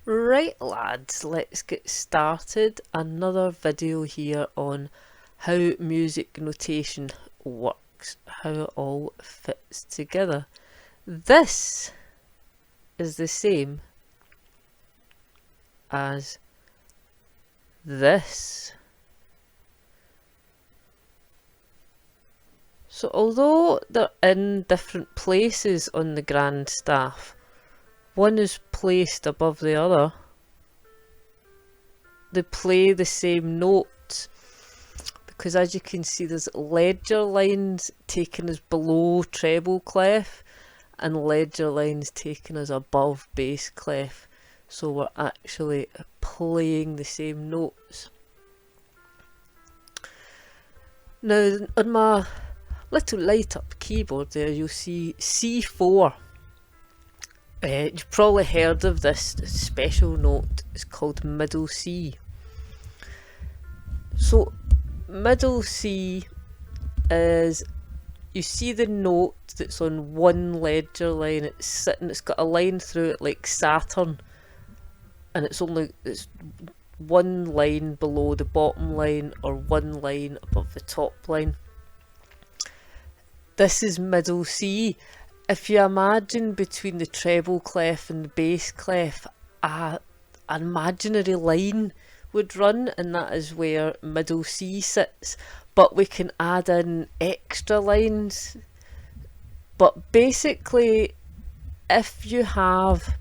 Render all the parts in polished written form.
Right lads, let's get started. Another video here on how music notation works, how it all fits together. This is the same as this. So although they're in different places on the grand staff, one is placed above the other. They play the same notes because, as you can see, there's ledger lines taken as below treble clef and ledger lines taken as above bass clef. So we're actually playing the same notes. Now on my little light up keyboard there you'll see C4. You've probably heard of this special note. It's called middle C. So middle C is, you see the note that's on one ledger line, it's got a line through it like Saturn, and it's one line below the bottom line or one line above the top line. This is middle C. If you imagine between the treble clef and the bass clef, an imaginary line would run, and that is where middle C sits. But we can add in extra lines. But basically, if you have,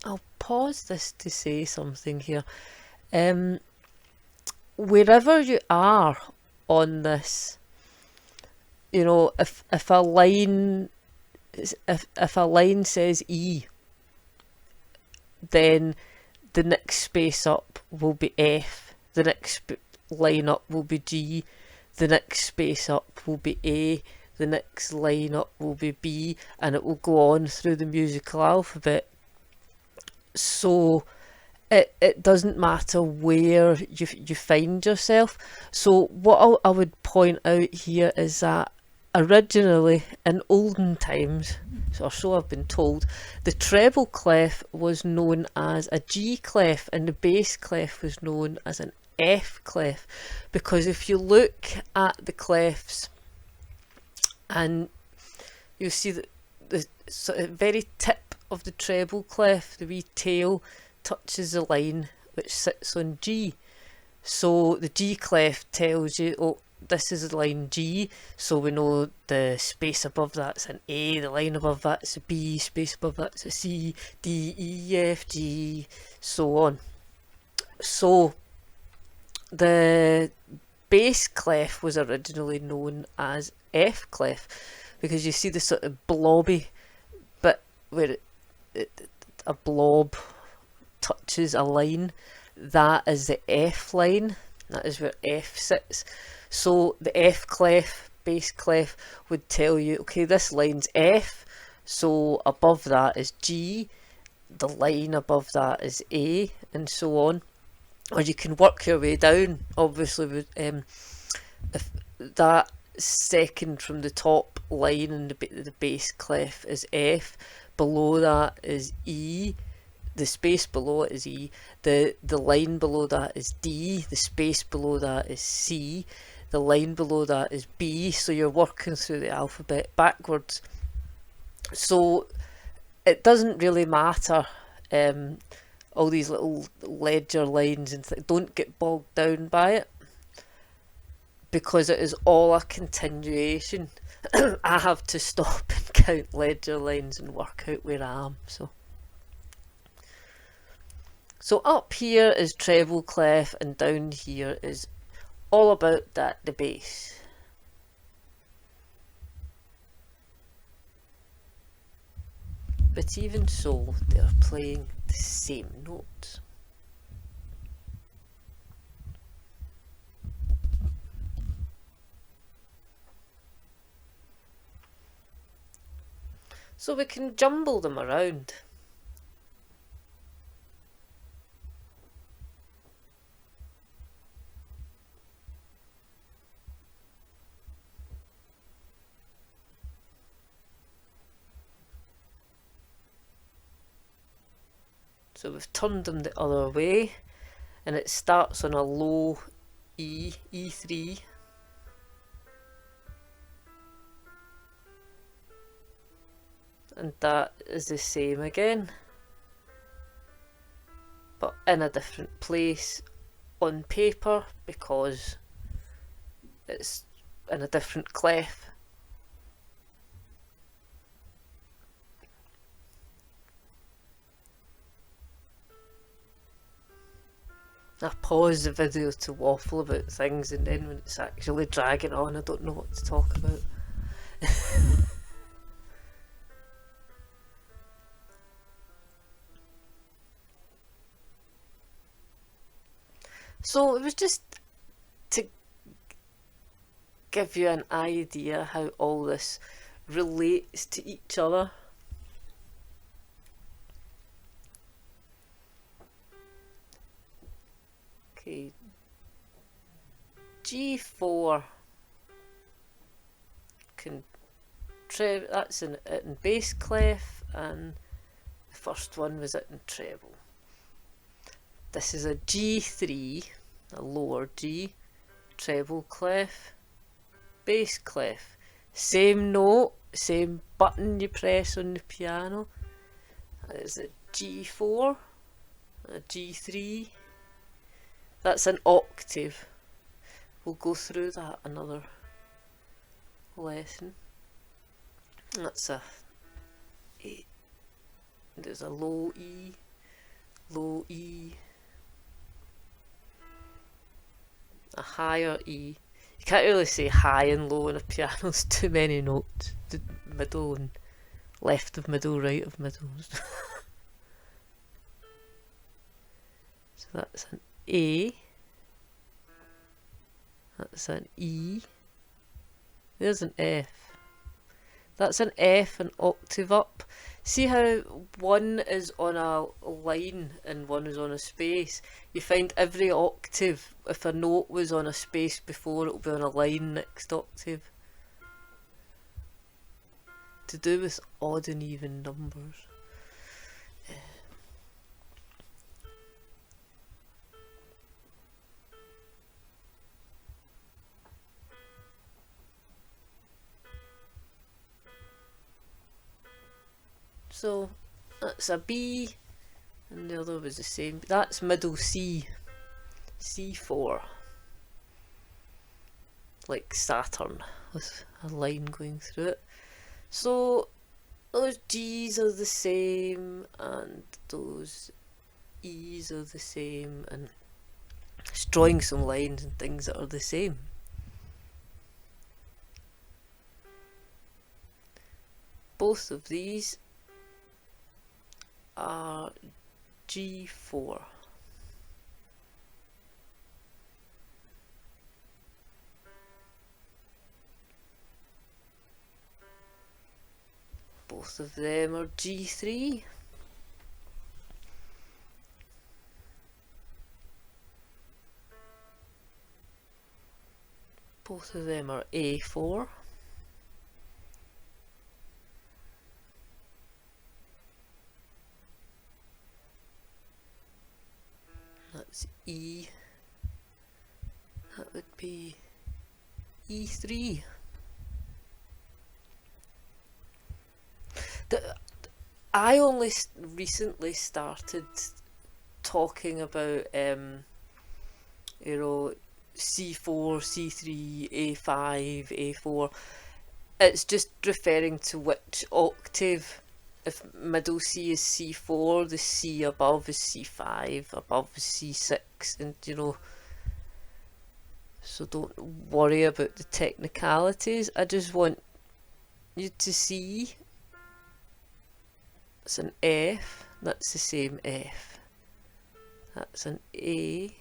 I'll pause this to say something here. Wherever you are on this, you know, if a line says E, then the next space up will be F, the next line up will be G, the next space up will be A, the next line up will be B, and it will go on through the musical alphabet. So it doesn't matter where you find yourself. So what I would point out here is that originally, in olden times, or so I've been told, the treble clef was known as a G clef and the bass clef was known as an F clef, because if you look at the clefs and you'll see that the sort of very tip of the treble clef, the wee tail, touches the line which sits on G. So the G clef tells you, oh, this is line G, so we know the space above that's an A, the line above that's a B, space above that's a C, D, E, F, G, so on. So the bass clef was originally known as F clef, because you see the sort of blobby bit where a blob touches a line, that is the F line, that is where F sits. So the F clef, bass clef, would tell you, okay, this line's F, so above that is G, the line above that is A, and so on. Or you can work your way down, obviously, with if that second from the top line in the bass clef is F, below that is E, the space below it is E, the line below that is D, the space below that is C, the line below that is B, so you're working through the alphabet backwards. So it doesn't really matter, all these little ledger lines, and don't get bogged down by it, because it is all a continuation. I have to stop and count ledger lines and work out where I am. So up here is treble clef, and down here is all about the bass. But even so, they're playing the same notes. So we can jumble them around. So we've turned them the other way, and it starts on a low E, E3. And that is the same again, but in a different place on paper because it's in a different clef. I pause the video to waffle about things, and then when it's actually dragging on, I don't know what to talk about. So it was just to give you an idea how all this relates to each other. Okay, G4 can that's in bass clef, and the first one was it in treble. This is a G3, a lower G, treble clef, bass clef. Same note, same button you press on the piano. There's a G4, a G3. That's an octave. We'll go through that another lesson. That's a E. There's a low E, a higher E. You can't really say high and low on a piano, there's too many notes. The middle and left of middle, right of middle. So that's an A, that's an E, there's an F. That's an F, an octave up. See how one is on a line and one is on a space? You find every octave, if a note was on a space before, it'll be on a line next octave. To do with odd and even numbers. So that's a B, and the other was the same. That's middle C, C4, like Saturn with a line going through it. So those G's are the same, and those E's are the same, and it's drawing some lines and things that are the same. Both of these are G4. Both of them are G3. Both of them are A4. That's E. That would be E3. I only recently started talking about, you know, C4, C3, A5, A4. It's just referring to which octave. If middle C is C4, the C above is C5, above is C6, and you know, so don't worry about the technicalities. I just want you to see it's an F, that's the same F. That's an A.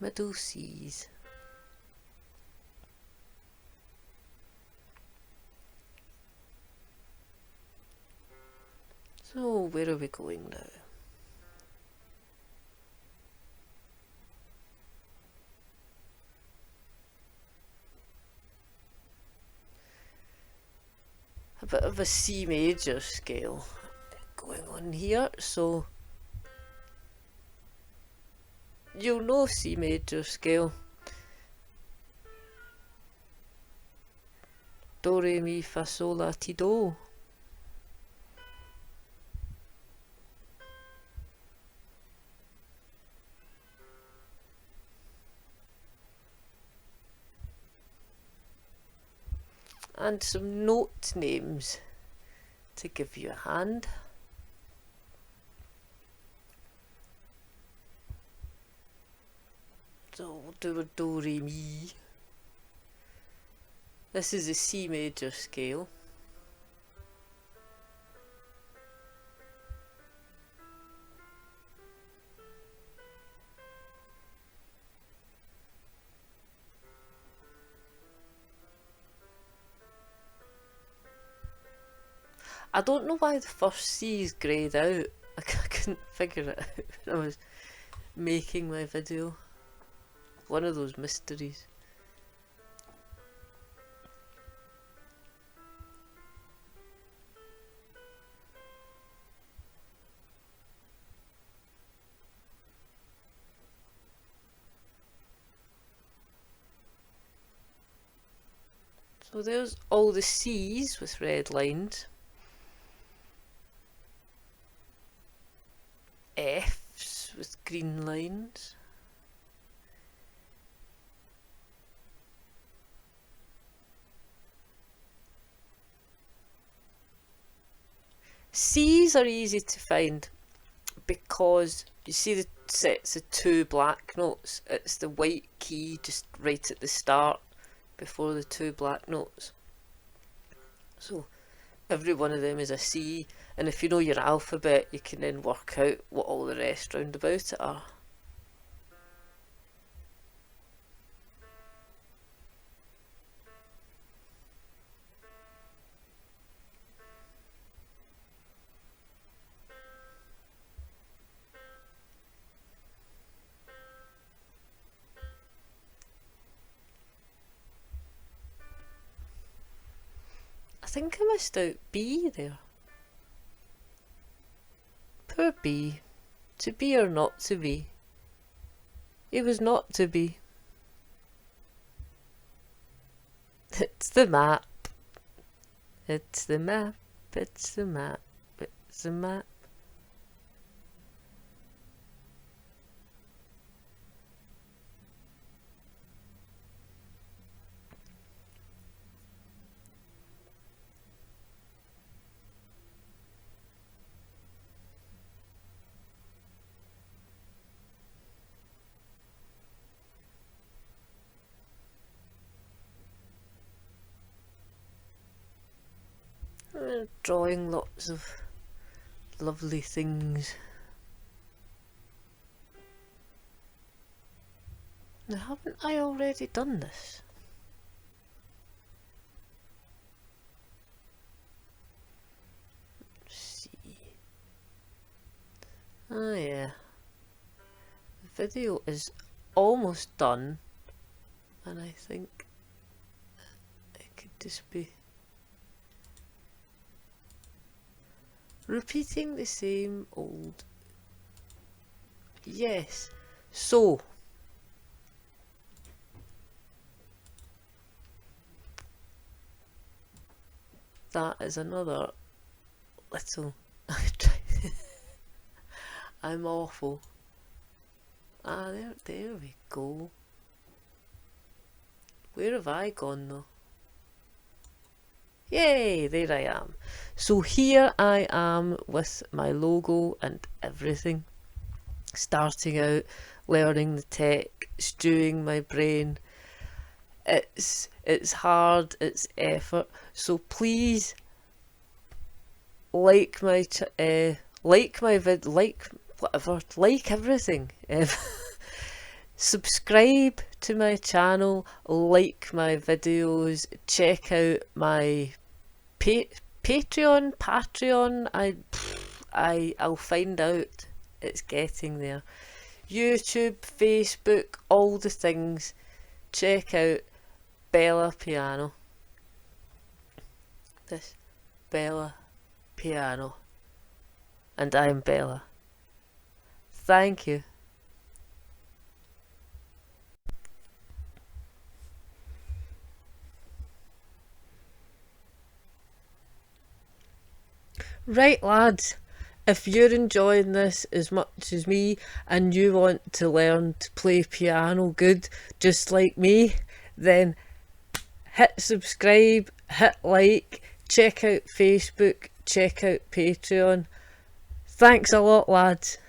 Middle C's. So where are we going now? bit of a C major scale going on here, so you'll know C major scale. Do, re, mi, fa, sol, la, ti, do. And some note names to give you a hand. So we'll do a do, re, mi. This is a C major scale. I don't know why the first C is greyed out. I couldn't figure it out when I was making my video. One of those mysteries. So there's all the C's with red lines. F's with green lines. C's are easy to find because you see the sets of two black notes. It's the white key just right at the start before the two black notes. So every one of them is a C, and if you know your alphabet you can then work out what all the rest round about it are. I think I missed out B there. Poor B. To be or not to be? It was not to be. It's the map. It's the map. It's the map. It's the map. Drawing lots of lovely things. Now, haven't I already done this? Let's see. Oh yeah. The video is almost done, and I think it could just be repeating the same old. Yes. So that is another little. I'm awful. Ah, there we go. Where have I gone though? Yay, there I am. So here I am with my logo and everything. Starting out, learning the tech, stewing my brain. It's hard, it's effort. So please like my like everything. Subscribe to my channel, like my videos, check out my Patreon. I'll find out. It's getting there. YouTube, Facebook, all the things. Check out Bella Piano. This Bella Piano. And I'm Bella. Thank you. Right, lads, if you're enjoying this as much as me and you want to learn to play piano good, just like me, then hit subscribe, hit like, check out Facebook, check out Patreon. Thanks a lot, lads.